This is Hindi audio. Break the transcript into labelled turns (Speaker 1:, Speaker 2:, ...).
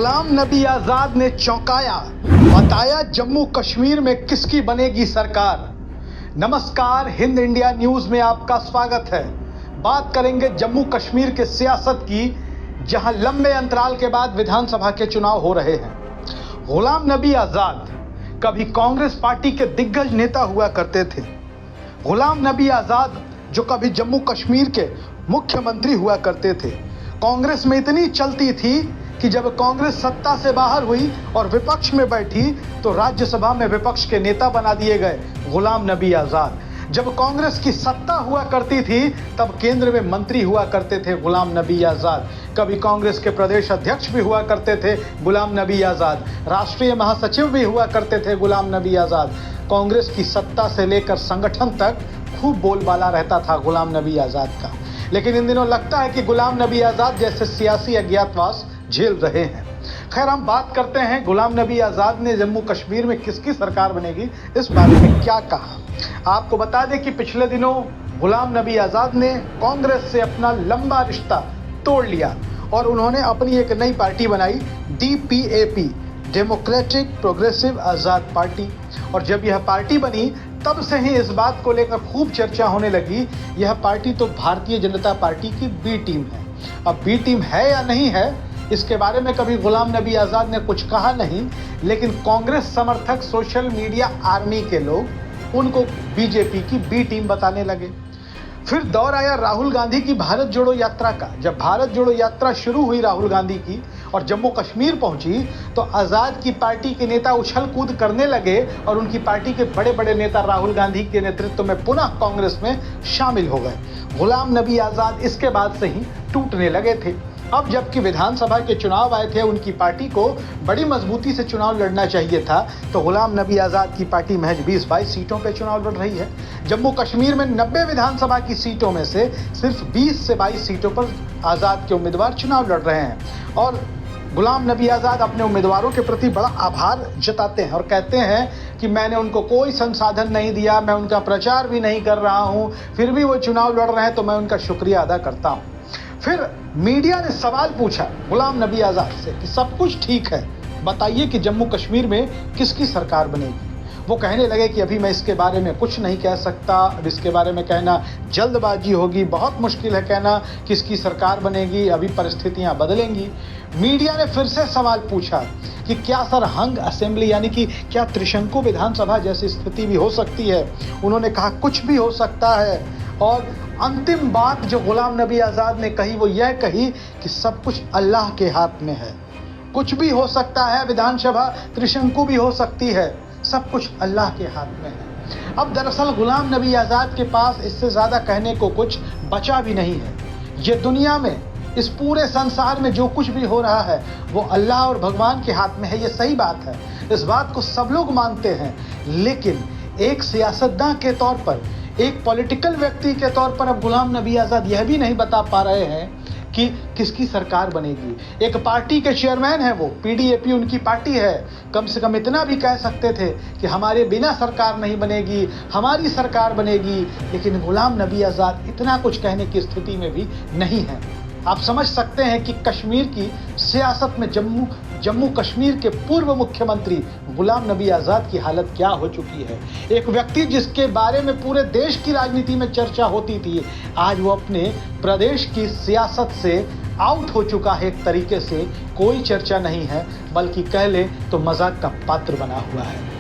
Speaker 1: गुलाम नबी आजाद ने चौंकाया, बताया जम्मू कश्मीर में किसकी बनेगी सरकार। नमस्कार, हिंद इंडिया न्यूज में आपका स्वागत है। बात करेंगे जम्मू कश्मीर के सियासत की, जहां लंबे अंतराल के बाद विधानसभा के चुनाव हो रहे हैं। गुलाम नबी आजाद कभी कांग्रेस पार्टी के दिग्गज नेता हुआ करते थे। गुलाम नबी आजाद जो कभी जम्मू कश्मीर के मुख्यमंत्री हुआ करते थे। कांग्रेस में इतनी चलती थी कि जब कांग्रेस सत्ता से बाहर हुई और विपक्ष में बैठी तो राज्यसभा में विपक्ष के नेता बना दिए गए गुलाम नबी आजाद। जब कांग्रेस की सत्ता हुआ करती थी तब केंद्र में मंत्री हुआ करते थे गुलाम नबी आजाद। कभी कांग्रेस के प्रदेश अध्यक्ष भी हुआ करते थे गुलाम नबी आजाद, राष्ट्रीय महासचिव भी हुआ करते थे गुलाम नबी आजाद। कांग्रेस की सत्ता से लेकर संगठन तक खूब बोलबाला रहता था गुलाम नबी आजाद का। लेकिन इन दिनों लगता है कि गुलाम नबी आजाद जैसे सियासी अज्ञातवास झेल रहे हैं। खैर, हम बात करते हैं गुलाम नबी आजाद ने जम्मू कश्मीर में किसकी सरकार बनेगी, इस बारे में क्या कहा। आपको बता दें कि पिछले दिनों गुलाम नबी आजाद ने कांग्रेस से अपना लंबा रिश्ता तोड़ लिया और उन्होंने अपनी एक नई पार्टी बनाई, DPAP, डेमोक्रेटिक प्रोग्रेसिव आजाद पार्टी। और जब यह पार्टी बनी तब से ही इस बात को लेकर खूब चर्चा होने लगी, यह पार्टी तो भारतीय जनता पार्टी की बी टीम है। अब बी टीम है या नहीं है, इसके बारे में कभी गुलाम नबी आजाद ने कुछ कहा नहीं, लेकिन कांग्रेस समर्थक सोशल मीडिया आर्मी के लोग उनको बीजेपी की बी टीम बताने लगे। फिर दौर आया राहुल गांधी की भारत जोड़ो यात्रा का। जब भारत जोड़ो यात्रा शुरू हुई राहुल गांधी की और जम्मू कश्मीर पहुंची तो आजाद की पार्टी के नेता उछल कूद करने लगे और उनकी पार्टी के बड़े बड़े नेता राहुल गांधी के नेतृत्व में पुनः कांग्रेस में शामिल हो गए। गुलाम नबी आजाद इसके बाद से ही टूटने लगे थे। अब जबकि विधानसभा के चुनाव आए थे, उनकी पार्टी को बड़ी मजबूती से चुनाव लड़ना चाहिए था, तो गुलाम नबी आजाद की पार्टी महज 20-22 सीटों पर चुनाव लड़ रही है। जम्मू कश्मीर में 90 विधानसभा की सीटों में से सिर्फ 20 से 22 सीटों पर आजाद के उम्मीदवार चुनाव लड़ रहे हैं। और गुलाम नबी आजाद अपने उम्मीदवारों के प्रति बड़ा आभार जताते हैं और कहते हैं कि मैंने उनको कोई संसाधन नहीं दिया, मैं उनका प्रचार भी नहीं कर रहा हूं, फिर भी वो चुनाव लड़ रहे हैं तो मैं उनका शुक्रिया अदा करता हूं। फिर मीडिया ने सवाल पूछा गुलाम नबी आजाद से कि सब कुछ ठीक है, बताइए कि जम्मू कश्मीर में किसकी सरकार बनेगी। वो कहने लगे कि अभी मैं इसके बारे में कुछ नहीं कह सकता, अब इसके बारे में कहना जल्दबाजी होगी, बहुत मुश्किल है कहना किसकी सरकार बनेगी, अभी परिस्थितियां बदलेंगी। मीडिया ने फिर से सवाल पूछा कि क्या सरहंग असेंबली यानी कि क्या त्रिशंकु विधानसभा जैसी स्थिति भी हो सकती है। उन्होंने कहा कुछ भी हो सकता है। और अंतिम बात जो गुलाम नबी आजाद ने कही वो यह कही कि सब कुछ अल्लाह के हाथ में है, कुछ भी हो सकता है, विधानसभा त्रिशंकु भी हो सकती है, सब कुछ अल्लाह के हाथ में है। अब दरअसल गुलाम नबी आजाद के पास इससे ज्यादा कहने को कुछ बचा भी नहीं है। ये दुनिया में, इस पूरे संसार में जो कुछ भी हो रहा है वो अल्लाह और भगवान के हाथ में है, ये सही बात है, इस बात को सब लोग मानते हैं। लेकिन एक सियासतदान के तौर पर, एक पॉलिटिकल व्यक्ति के तौर पर अब गुलाम नबी आजाद यह भी नहीं बता पा रहे हैं कि किसकी सरकार बनेगी। एक पार्टी के चेयरमैन है वो, PDAP उनकी पार्टी है, कम से कम इतना भी कह सकते थे कि हमारे बिना सरकार नहीं बनेगी, हमारी सरकार बनेगी। लेकिन गुलाम नबी आजाद इतना कुछ कहने की स्थिति में भी नहीं है। आप समझ सकते हैं कि कश्मीर की सियासत में जम्मू कश्मीर के पूर्व मुख्यमंत्री गुलाम नबी आजाद की हालत क्या हो चुकी है। एक व्यक्ति जिसके बारे में पूरे देश की राजनीति में चर्चा होती थी, आज वो अपने प्रदेश की सियासत से आउट हो चुका है। एक तरीके से कोई चर्चा नहीं है, बल्कि कह ले तो मजाक का पात्र बना हुआ है।